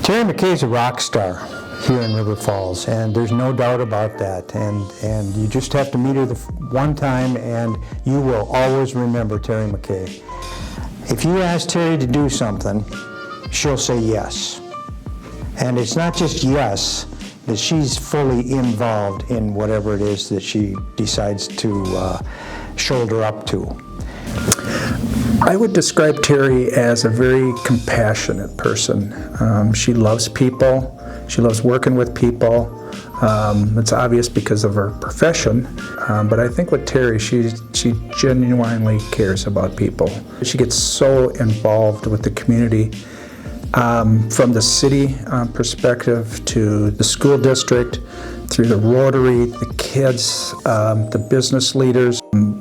Terry McKay's a rock star here in River Falls, and there's no doubt about that. And you just have to meet her one time, and you will always remember Terry McKay. If you ask Terry to do something, she'll say yes. And it's not just yes, that she's fully involved in whatever it is that she decides to shoulder up to. I would describe Terry as a very compassionate person. She loves people. She loves working with people. It's obvious because of her profession, but I think with Terry, she genuinely cares about people. She gets so involved with the community, from the city perspective to the school district, through the Rotary, the kids, the business leaders.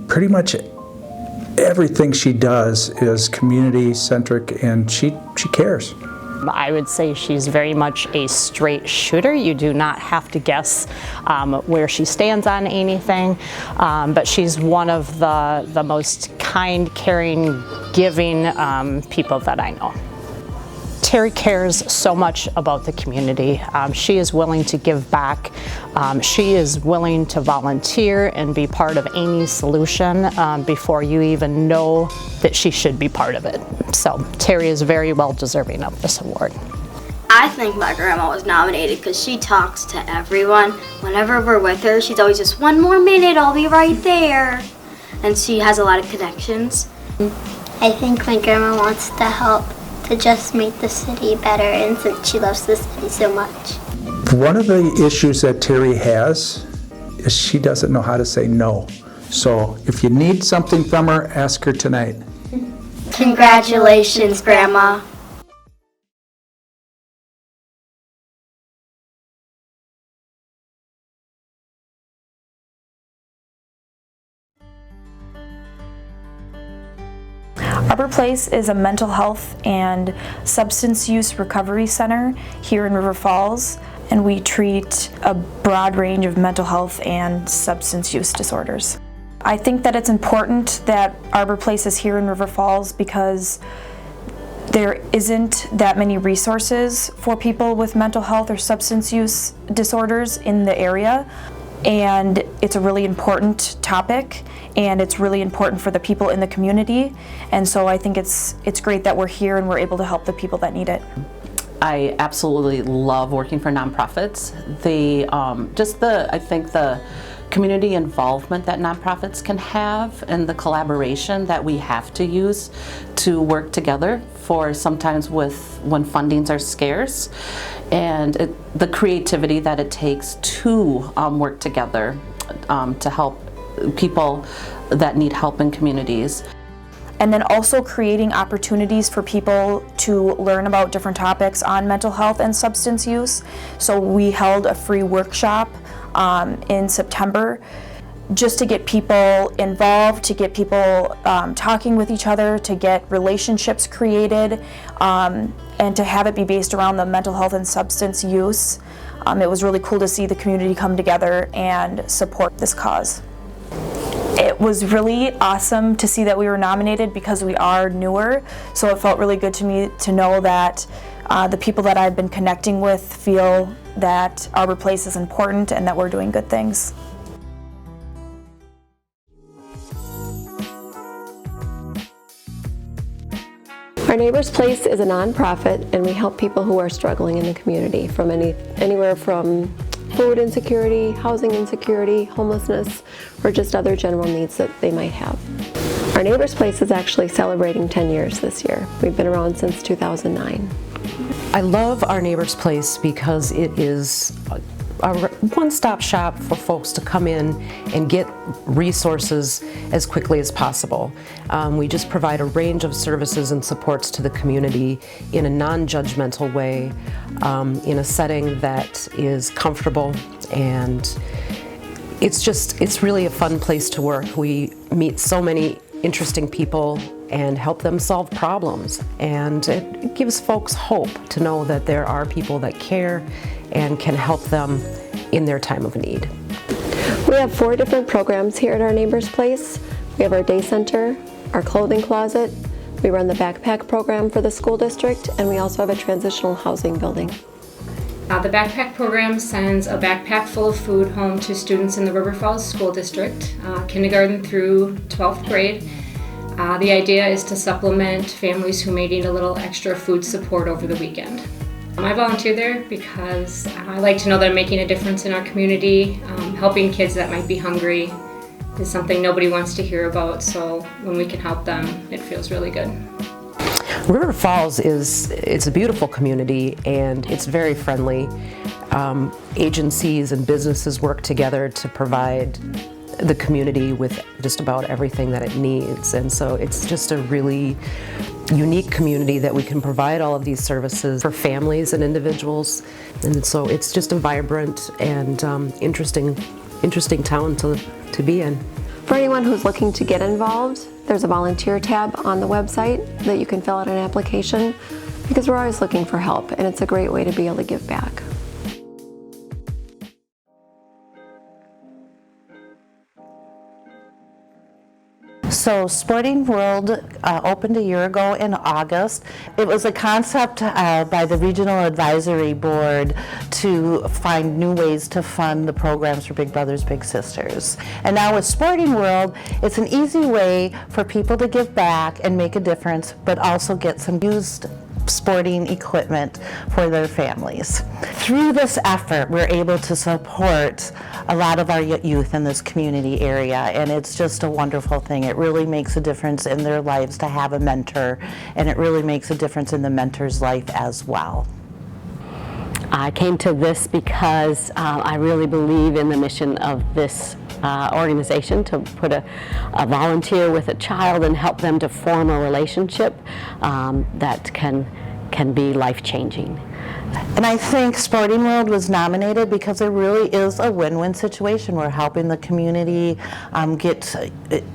Pretty much everything she does is community-centric, and she cares. I would say she's very much a straight shooter. You do not have to guess where she stands on anything, but she's one of the most kind, caring, giving people that I know. Terry cares so much about the community. She is willing to give back. She is willing to volunteer and be part of any solution before you even know that she should be part of it. So Terry is very well deserving of this award. I think my grandma was nominated because she talks to everyone. Whenever we're with her, she's always just, 1 more minute, I'll be right there. And she has a lot of connections. I think my grandma wants to help to just make the city better, and since she loves the city so much. One of the issues that Terry has is she doesn't know how to say no. So if you need something from her, ask her tonight. Congratulations, Grandma. Neighbours Place is a mental health and substance use recovery center here in River Falls, and we treat a broad range of mental health and substance use disorders. I think that it's important that Neighbours Place is here in River Falls because there isn't that many resources for people with mental health or substance use disorders in the area. And it's a really important topic, and it's really important for the people in the community. And so I think it's great that we're here and we're able to help the people that need it. I absolutely love working for nonprofits. I think the community involvement that nonprofits can have and the collaboration that we have to use to work together for sometimes when fundings are scarce, and the creativity that it takes to work together to help people that need help in communities. And then also creating opportunities for people to learn about different topics on mental health and substance use. So we held a free workshop in September just to get people involved, to get people talking with each other, to get relationships created, and to have it be based around the mental health and substance use. It was really cool to see the community come together and support this cause. It was really awesome to see that we were nominated because we are newer, so it felt really good to me to know that the people that I've been connecting with feel that Neighbours Place is important and that we're doing good things. Our Neighbours Place is a nonprofit, and we help people who are struggling in the community from anywhere from food insecurity, housing insecurity, homelessness, or just other general needs that they might have. Our Neighbours Place is actually celebrating 10 years this year. We've been around since 2009. I love our Neighbours Place because it is a one-stop shop for folks to come in and get resources as quickly as possible. We just provide a range of services and supports to the community in a non-judgmental way, in a setting that is comfortable, and it's really a fun place to work. We meet so many interesting people and help them solve problems, and it gives folks hope to know that there are people that care and can help them in their time of need. We have 4 different programs here at our Neighbours Place. We have our day center, our clothing closet, we We run the backpack program for the school district, and we also have a transitional housing building. The backpack program sends a backpack full of food home to students in the River Falls School District, kindergarten through 12th grade. The idea is to supplement families who may need a little extra food support over the weekend. I volunteer there because I like to know that I'm making a difference in our community. Helping kids that might be hungry is something nobody wants to hear about, so when we can help them, it feels really good. River Falls it's a beautiful community and it's very friendly. Agencies and businesses work together to provide the community with just about everything that it needs, and so it's just a really unique community that we can provide all of these services for families and individuals, and so it's just a vibrant and interesting town to be in. For anyone who's looking to get involved, there's a volunteer tab on the website that you can fill out an application, because we're always looking for help, and it's a great way to be able to give back. So Sporting World opened a year ago in August. It was a concept by the Regional Advisory Board to find new ways to fund the programs for Big Brothers Big Sisters. And now with Sporting World, it's an easy way for people to give back and make a difference, but also get some used sporting equipment for their families. Through this effort, we're able to support a lot of our youth in this community area, and it's just a wonderful thing. It really makes a difference in their lives to have a mentor, and it really makes a difference in the mentor's life as well. I came to this because I really believe in the mission of this organization, to put a volunteer with a child and help them to form a relationship that can be life-changing. And I think Sporting World was nominated because it really is a win-win situation. We're helping the community get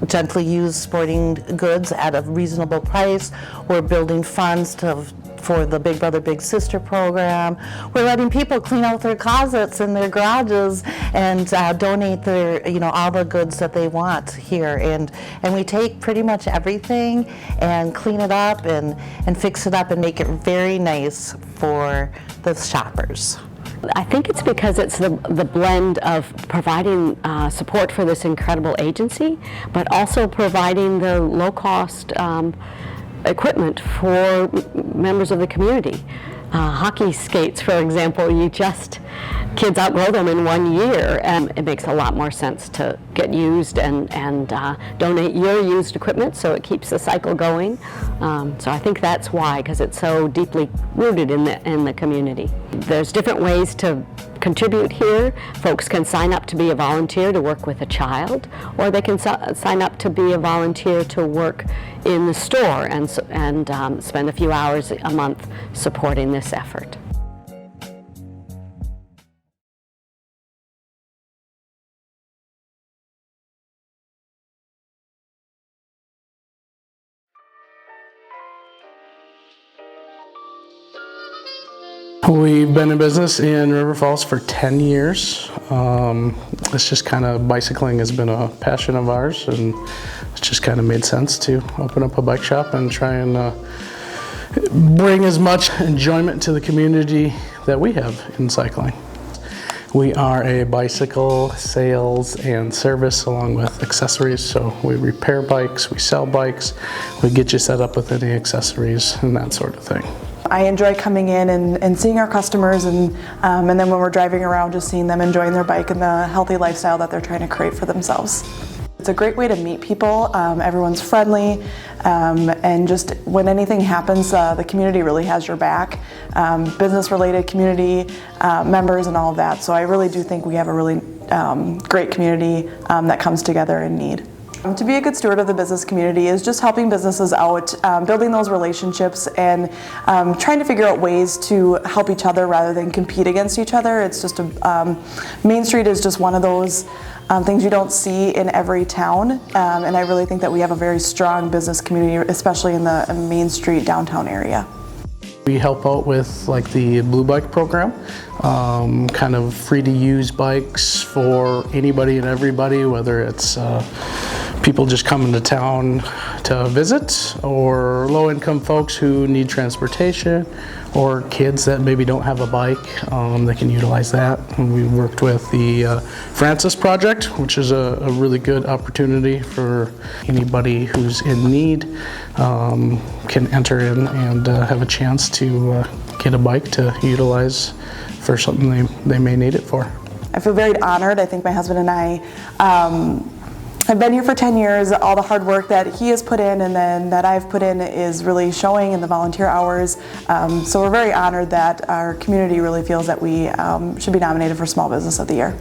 gently used sporting goods at a reasonable price. We're building funds for the Big Brother Big Sister program. We're letting people clean out their closets and their garages and donate their, all the goods that they want here. And we take pretty much everything and clean it up and fix it up and make it very nice for the shoppers. I think it's because it's the blend of providing support for this incredible agency, but also providing the low-cost equipment for members of the community. Hockey skates, for example, kids outgrow them in 1 year, and it makes a lot more sense to get used and donate your used equipment so it keeps the cycle going. So I think that's why, because it's so deeply rooted in the community. There's different ways to contribute here. Folks can sign up to be a volunteer to work with a child, or they can sign up to be a volunteer to work in the store and spend a few hours a month supporting this effort. We've been in business in River Falls for 10 years. It's just kind of, bicycling has been a passion of ours, and it just kind of made sense to open up a bike shop and try and bring as much enjoyment to the community that we have in cycling. We are a bicycle sales and service along with accessories, so we repair bikes, we sell bikes, we get you set up with any accessories and that sort of thing. I enjoy coming in and seeing our customers, and then when we're driving around, just seeing them enjoying their bike and the healthy lifestyle that they're trying to create for themselves. It's a great way to meet people. Everyone's friendly, and just when anything happens, the community really has your back. Business-related community members and all of that. So I really do think we have a really great community that comes together in need. To be a good steward of the business community is just helping businesses out, building those relationships, and trying to figure out ways to help each other rather than compete against each other. It's just Main Street is just one of those things you don't see in every town, and I really think that we have a very strong business community, especially in the Main Street downtown area. We help out with like the Blue Bike program, kind of free to use bikes for anybody and everybody, whether it's people just coming to town to visit, or low-income folks who need transportation, or kids that maybe don't have a bike, they can utilize that. And we worked with the Francis Project, which is a really good opportunity for anybody who's in need can enter in and have a chance to get a bike to utilize for something they may need it for. I feel very honored. I think my husband and I I've been here for 10 years. All the hard work that he has put in and then that I've put in is really showing in the volunteer hours. So we're very honored that our community really feels that we should be nominated for Small Business of the Year.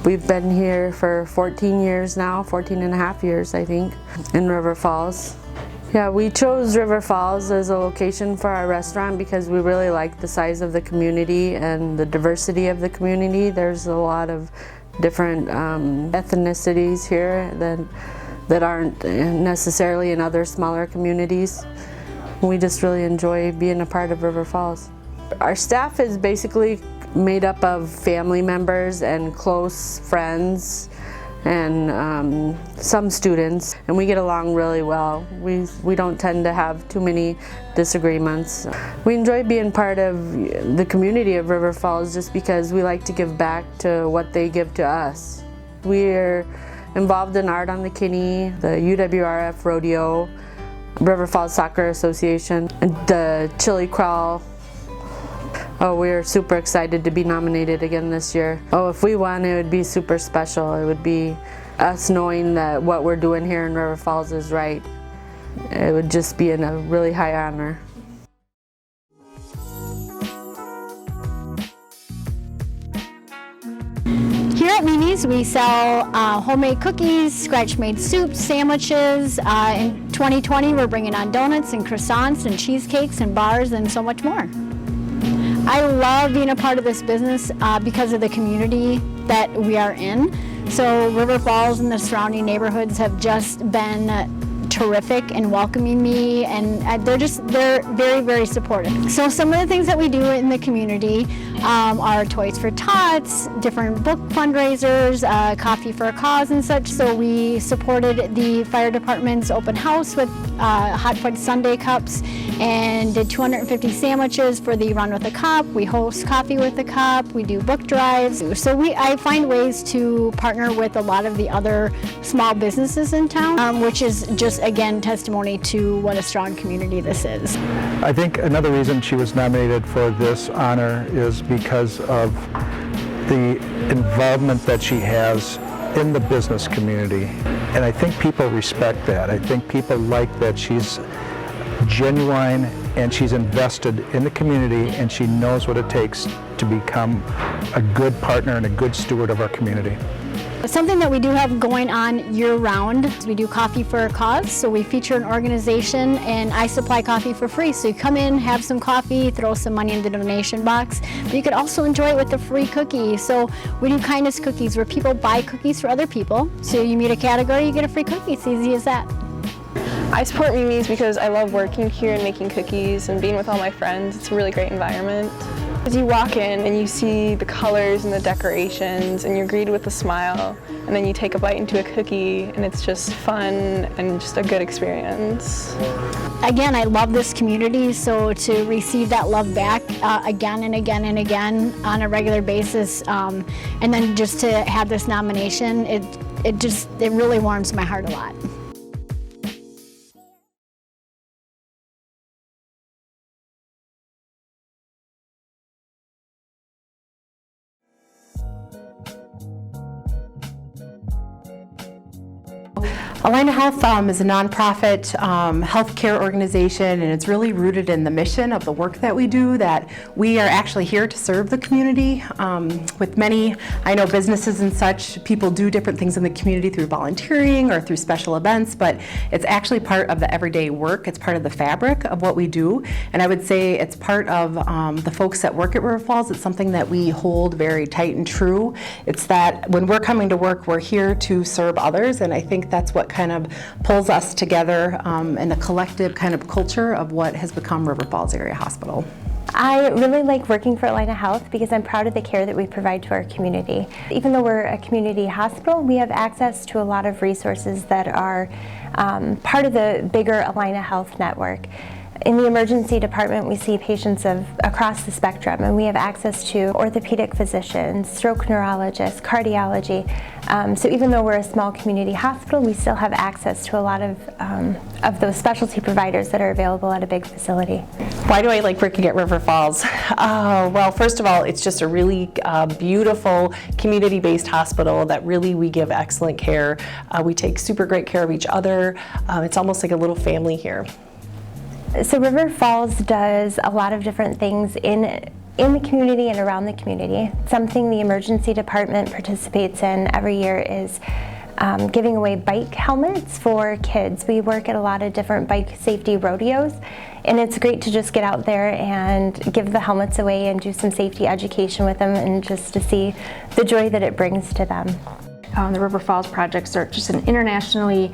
We've been here for 14 years now, 14 and a half years I think, in River Falls. Yeah, we chose River Falls as a location for our restaurant because we really like the size of the community and the diversity of the community. There's a lot of different ethnicities here that aren't necessarily in other smaller communities. We just really enjoy being a part of River Falls. Our staff is basically made up of family members and close friends and some students, and we get along really well. We don't tend to have too many disagreements. We enjoy being part of the community of River Falls just because we like to give back to what they give to us. We're involved in Art on the Kinney, the UWRF Rodeo, River Falls Soccer Association, and the Chili Crawl. Oh, we're super excited to be nominated again this year. Oh, if we won, it would be super special. It would be us knowing that what we're doing here in River Falls is right. It would just be a really high honor. Here at Mimi's, we sell homemade cookies, scratch-made soups, sandwiches. In 2020, we're bringing on donuts and croissants and cheesecakes and bars and so much more. I love being a part of this business because of the community that we are in. So River Falls and the surrounding neighborhoods have just been terrific in welcoming me, and they're very, very supportive. So some of the things that we do in the community are Toys for Tots, different book fundraisers, Coffee for a Cause and such. So we supported the fire department's open house with hot fudge sundae cups and did 250 sandwiches for the Run with a Cop. We host Coffee with a Cop. We do book drives. So I find ways to partner with a lot of the other small businesses in town, which is just, again, testimony to what a strong community this is. I think another reason she was nominated for this honor is because of the involvement that she has in the business community. And I think people respect that. I think people like that she's genuine and she's invested in the community and she knows what it takes to become a good partner and a good steward of our community. Something that we do have going on year-round is we do Coffee for a Cause. So we feature an organization and I supply coffee for free. So you come in, have some coffee, throw some money in the donation box, but you could also enjoy it with a free cookie. So we do kindness cookies where people buy cookies for other people. So you meet a category, you get a free cookie. It's easy as that. I support Mimi's because I love working here and making cookies and being with all my friends. It's a really great environment. As you walk in and you see the colors and the decorations and you're greeted with a smile, and then you take a bite into a cookie and it's just fun and just a good experience. Again, I love this community, so to receive that love back again and again and again on a regular basis, and then just to have this nomination, it really warms my heart a lot. Allina Health is a nonprofit healthcare organization, and it's really rooted in the mission of the work that we do, that we are actually here to serve the community. With many, I know, businesses and such, people do different things in the community through volunteering or through special events, but it's actually part of the everyday work. It's part of the fabric of what we do, and I would say it's part of the folks that work at River Falls. It's something that we hold very tight and true. It's that when we're coming to work, we're here to serve others, and I think that's what kind of pulls us together in a collective kind of culture of what has become River Falls Area Hospital. I really like working for Allina Health because I'm proud of the care that we provide to our community. Even though we're a community hospital, we have access to a lot of resources that are part of the bigger Allina Health network. In the emergency department, we see patients across the spectrum, and we have access to orthopedic physicians, stroke neurologists, cardiology. So even though we're a small community hospital, we still have access to a lot of those specialty providers that are available at a big facility. Why do I like working at River Falls? Well, first of all, it's just a really beautiful community-based hospital that really we give excellent care. We take super great care of each other. It's almost like a little family here. So River Falls does a lot of different things in the community and around the community. Something the emergency department participates in every year is giving away bike helmets for kids. We work at a lot of different bike safety rodeos, and it's great to just get out there and give the helmets away and do some safety education with them, and just to see the joy that it brings to them. The River Falls projects are just an internationally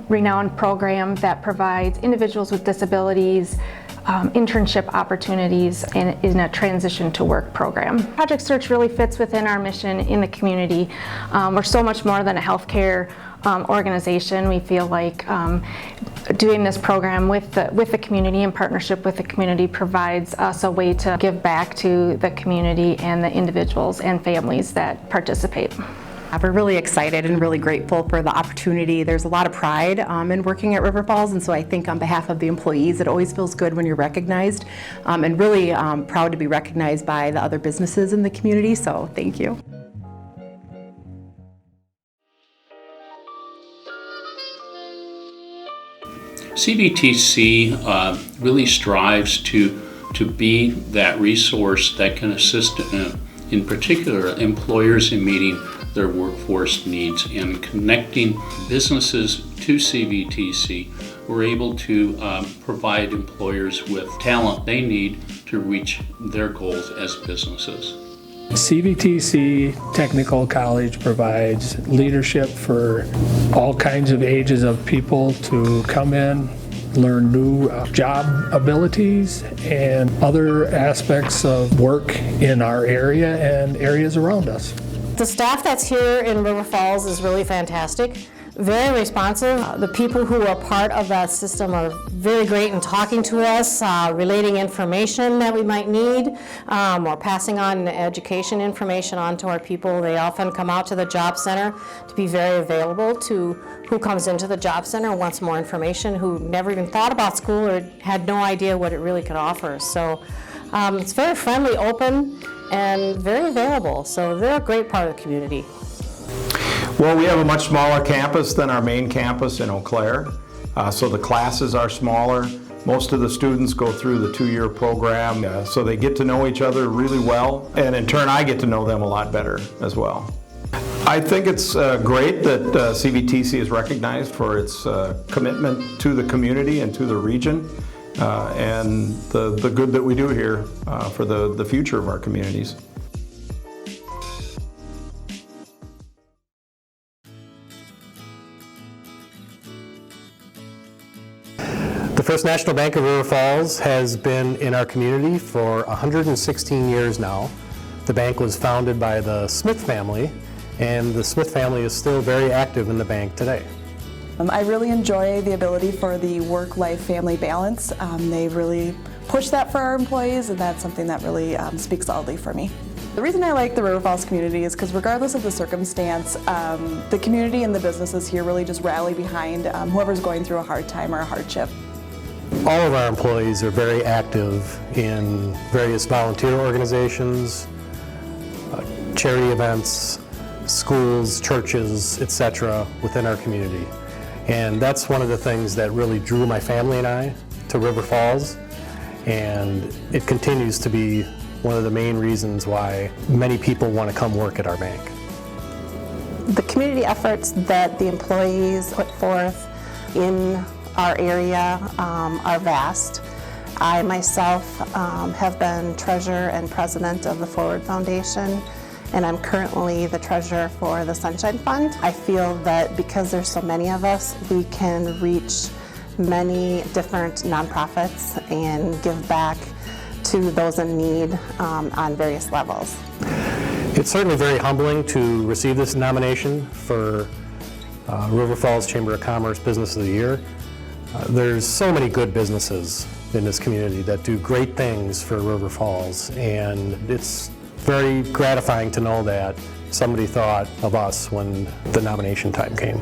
renowned program that provides individuals with disabilities internship opportunities and in a transition to work program. Project Search really fits within our mission in the community. We're so much more than a healthcare organization. We feel like doing this program with the community, in partnership with the community, provides us a way to give back to the community and the individuals and families that participate. We're really excited and really grateful for the opportunity. There's a lot of pride in working at River Falls, and so I think on behalf of the employees, it always feels good when you're recognized, and really proud to be recognized by the other businesses in the community, so thank you. CVTC really strives to be that resource that can assist in particular employers in meeting their workforce needs and connecting businesses to CVTC. We're able to provide employers with talent they need to reach their goals as businesses. CVTC Technical College provides leadership for all kinds of ages of people to come in, learn new job abilities and other aspects of work in our area and areas around us. The staff that's here in River Falls is really fantastic, very responsive. The people who are part of that system are very great in talking to us, relating information that we might need, or passing on education information on to our people. They often come out to the job center to be very available to who comes into the job center and wants more information, who never even thought about school or had no idea what it really could offer. So it's very friendly, open, and very available, so they're a great part of the community. Well, we have a much smaller campus than our main campus in Eau Claire, so the classes are smaller. Most of the students go through the 2-year program, so they get to know each other really well, and in turn I get to know them a lot better as well. I think it's great that CVTC is recognized for its commitment to the community and to the region. And the good that we do here for the future of our communities. The First National Bank of River Falls has been in our community for 116 years now. The bank was founded by the Smith family, and the Smith family is still very active in the bank today. I really enjoy the ability for the work-life family balance. They really push that for our employees, and that's something that really speaks loudly for me. The reason I like the River Falls community is because regardless of the circumstance, the community and the businesses here really just rally behind whoever's going through a hard time or a hardship. All of our employees are very active in various volunteer organizations, charity events, schools, churches, etc. within our community. And that's one of the things that really drew my family and I to River Falls, and it continues to be one of the main reasons why many people want to come work at our bank. The community efforts that the employees put forth in our area are vast. I myself have been treasurer and president of the Forward Foundation, and I'm currently the treasurer for the Sunshine Fund. I feel that because there's so many of us, we can reach many different nonprofits and give back to those in need on various levels. It's certainly very humbling to receive this nomination for River Falls Chamber of Commerce Business of the Year. There's so many good businesses in this community that do great things for River Falls, and it's very gratifying to know that somebody thought of us when the nomination time came.